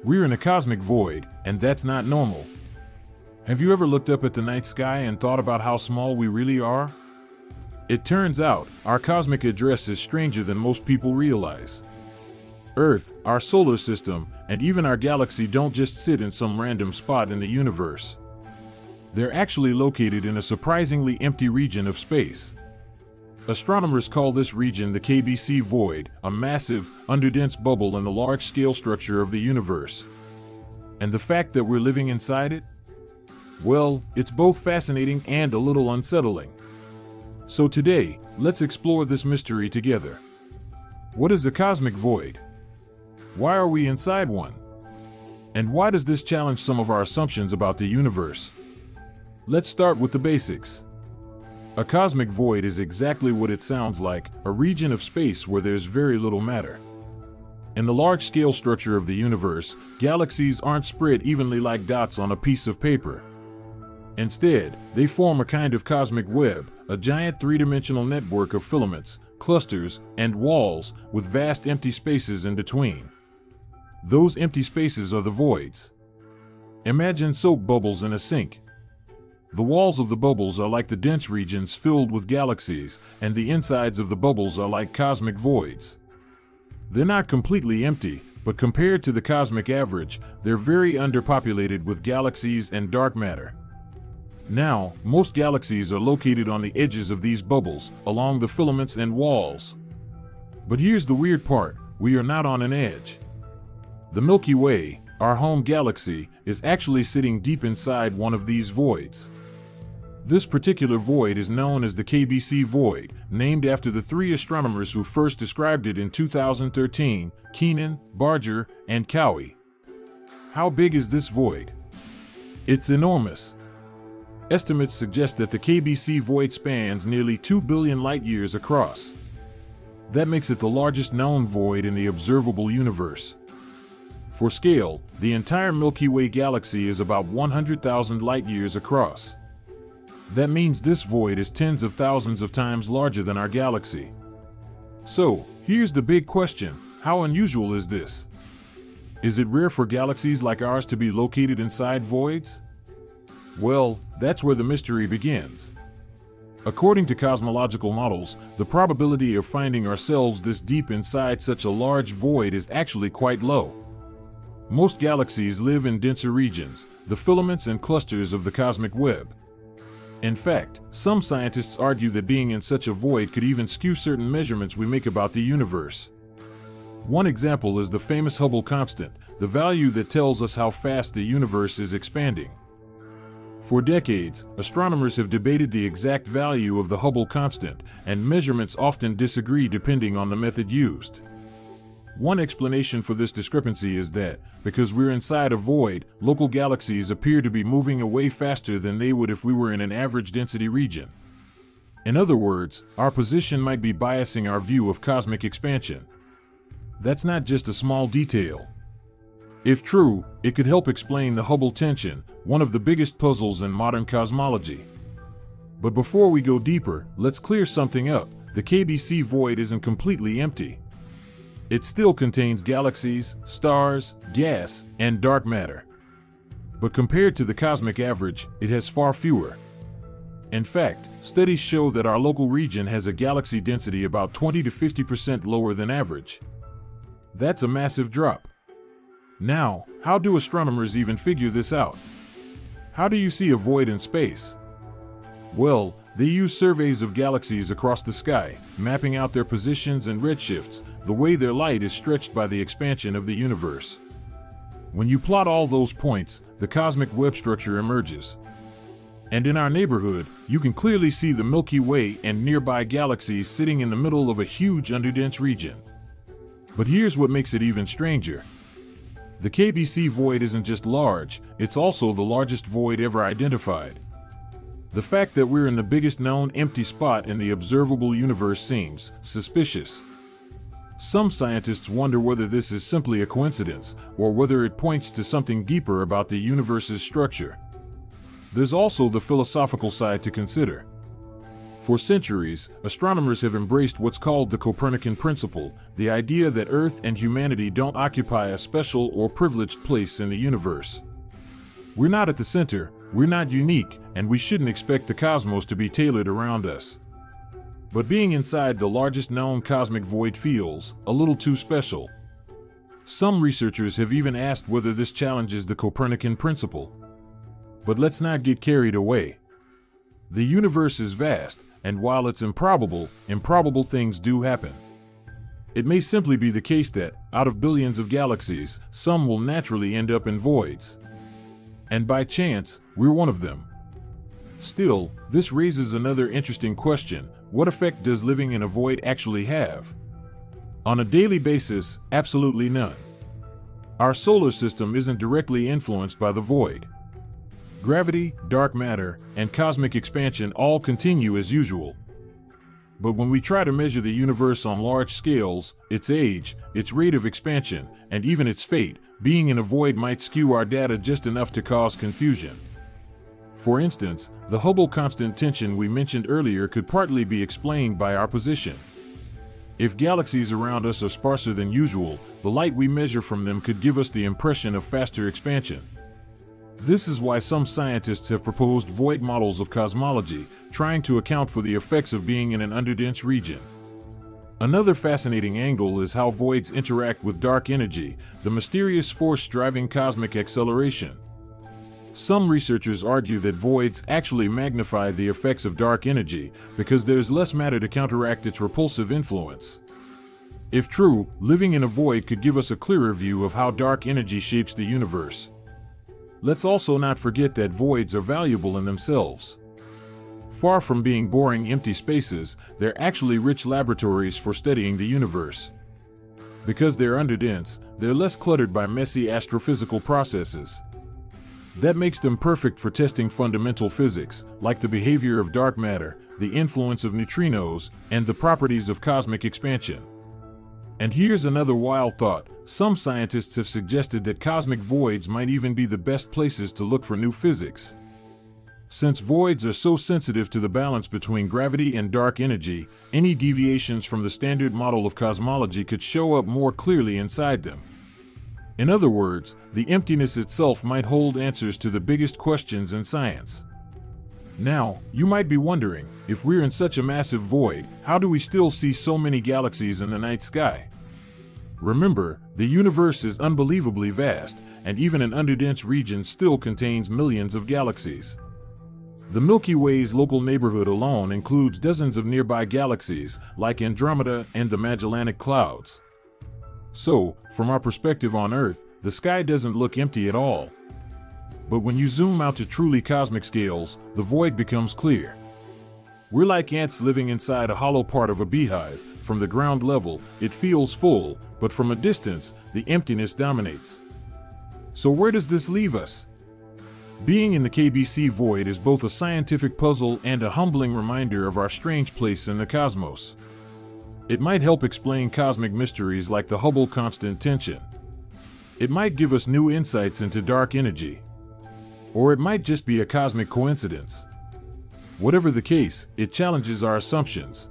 We're in a cosmic void, and that's not normal. Have you ever looked up at the night sky and thought about how small we really are? It turns out, our cosmic address is stranger than most people realize. Earth, our solar system, and even our galaxy don't just sit in some random spot in the universe. They're actually located in a surprisingly empty region of space. Astronomers call this region the KBC Void, a massive, underdense bubble in the large-scale structure of the universe. And the fact that we're living inside it? Well, it's both fascinating and a little unsettling. So today, let's explore this mystery together. What is a cosmic void? Why are we inside one? And why does this challenge some of our assumptions about the universe? Let's start with the basics. A cosmic void is exactly what it sounds like, a region of space where there's very little matter. In the large-scale structure of the universe, galaxies aren't spread evenly like dots on a piece of paper. Instead, they form a kind of cosmic web, a giant three-dimensional network of filaments, clusters, and walls, with vast empty spaces in between. Those empty spaces are the voids. Imagine soap bubbles in a sink. The walls of the bubbles are like the dense regions filled with galaxies, and the insides of the bubbles are like cosmic voids. They're not completely empty, but compared to the cosmic average, they're very underpopulated with galaxies and dark matter. Now, most galaxies are located on the edges of these bubbles, along the filaments and walls. But here's the weird part, we are not on an edge. The Milky Way, our home galaxy, is actually sitting deep inside one of these voids. This particular void is known as the KBC Void, named after the three astronomers who first described it in 2013, Keenan, Barger, and Cowie. How big is this void? It's enormous. Estimates suggest that the KBC Void spans nearly 2 billion light-years across. That makes it the largest known void in the observable universe. For scale, the entire Milky Way galaxy is about 100,000 light-years across. That means this void is tens of thousands of times larger than our galaxy. So, here's the big question, how unusual is this? Is it rare for galaxies like ours to be located inside voids? Well, that's where the mystery begins. According to cosmological models, the probability of finding ourselves this deep inside such a large void is actually quite low. Most galaxies live in denser regions, the filaments and clusters of the cosmic web. In fact, some scientists argue that being in such a void could even skew certain measurements we make about the universe. One example is the famous Hubble constant, the value that tells us how fast the universe is expanding. For decades, astronomers have debated the exact value of the Hubble constant, and measurements often disagree depending on the method used. One explanation for this discrepancy is that, because we're inside a void, local galaxies appear to be moving away faster than they would if we were in an average density region. In other words, our position might be biasing our view of cosmic expansion. That's not just a small detail. If true, it could help explain the Hubble tension, one of the biggest puzzles in modern cosmology. But before we go deeper, let's clear something up. The KBC void isn't completely empty. It still contains galaxies, stars, gas, and dark matter. But compared to the cosmic average, it has far fewer. In fact, studies show that our local region has a galaxy density about 20 to 50% lower than average. That's a massive drop. Now, how do astronomers even figure this out? How do you see a void in space? Well, they use surveys of galaxies across the sky, mapping out their positions and redshifts, the way their light is stretched by the expansion of the universe. When you plot all those points, the cosmic web structure emerges. And in our neighborhood, you can clearly see the Milky Way and nearby galaxies sitting in the middle of a huge underdense region. But here's what makes it even stranger. The KBC void isn't just large, it's also the largest void ever identified. The fact that we're in the biggest known empty spot in the observable universe seems suspicious. Some scientists wonder whether this is simply a coincidence, or whether it points to something deeper about the universe's structure. There's also the philosophical side to consider. For centuries, astronomers have embraced what's called the Copernican principle, the idea that Earth and humanity don't occupy a special or privileged place in the universe. We're not at the center, we're not unique, and we shouldn't expect the cosmos to be tailored around us. But being inside the largest known cosmic void feels a little too special. Some researchers have even asked whether this challenges the Copernican principle. But let's not get carried away. The universe is vast, and while it's improbable things do happen. It may simply be the case that, out of billions of galaxies, some will naturally end up in voids. And by chance, we're one of them. Still, this raises another interesting question: what effect does living in a void actually have? On a daily basis, absolutely none. Our solar system isn't directly influenced by the void. Gravity, dark matter, and cosmic expansion all continue as usual. But when we try to measure the universe on large scales, its age, its rate of expansion, and even its fate, being in a void might skew our data just enough to cause confusion. For instance, the Hubble constant tension we mentioned earlier could partly be explained by our position. If galaxies around us are sparser than usual, the light we measure from them could give us the impression of faster expansion. This is why some scientists have proposed void models of cosmology, trying to account for the effects of being in an underdense region. Another fascinating angle is how voids interact with dark energy, the mysterious force driving cosmic acceleration. Some researchers argue that voids actually magnify the effects of dark energy because there's less matter to counteract its repulsive influence. If true, living in a void could give us a clearer view of how dark energy shapes the universe. Let's also not forget that voids are valuable in themselves. Far from being boring empty spaces, they're actually rich laboratories for studying the universe. Because they're underdense, they're less cluttered by messy astrophysical processes. That makes them perfect for testing fundamental physics, like the behavior of dark matter, the influence of neutrinos, and the properties of cosmic expansion. And here's another wild thought. Some scientists have suggested that cosmic voids might even be the best places to look for new physics. Since voids are so sensitive to the balance between gravity and dark energy, any deviations from the standard model of cosmology could show up more clearly inside them. In other words, the emptiness itself might hold answers to the biggest questions in science. Now, you might be wondering, if we're in such a massive void, how do we still see so many galaxies in the night sky? Remember, the universe is unbelievably vast, and even an underdense region still contains millions of galaxies. The Milky Way's local neighborhood alone includes dozens of nearby galaxies, like Andromeda and the Magellanic Clouds. So, from our perspective on Earth, the sky doesn't look empty at all. But when you zoom out to truly cosmic scales, the void becomes clear. We're like ants living inside a hollow part of a beehive. From the ground level, it feels full, but from a distance, the emptiness dominates. So where does this leave us? Being in the KBC Void is both a scientific puzzle and a humbling reminder of our strange place in the cosmos. It might help explain cosmic mysteries like the Hubble constant tension. It might give us new insights into dark energy. Or it might just be a cosmic coincidence. Whatever the case, it challenges our assumptions.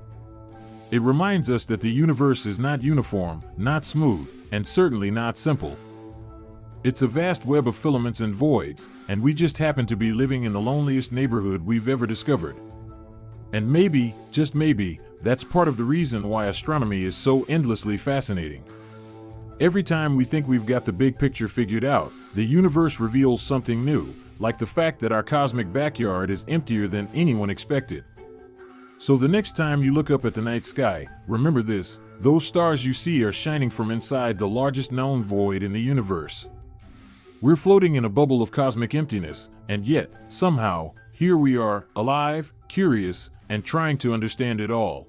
It reminds us that the universe is not uniform, not smooth, and certainly not simple. It's a vast web of filaments and voids, and we just happen to be living in the loneliest neighborhood we've ever discovered. And maybe, just maybe, that's part of the reason why astronomy is so endlessly fascinating. Every time we think we've got the big picture figured out, the universe reveals something new, like the fact that our cosmic backyard is emptier than anyone expected. So the next time you look up at the night sky, remember this: those stars you see are shining from inside the largest known void in the universe. We're floating in a bubble of cosmic emptiness, and yet, somehow, here we are, alive, curious, and trying to understand it all.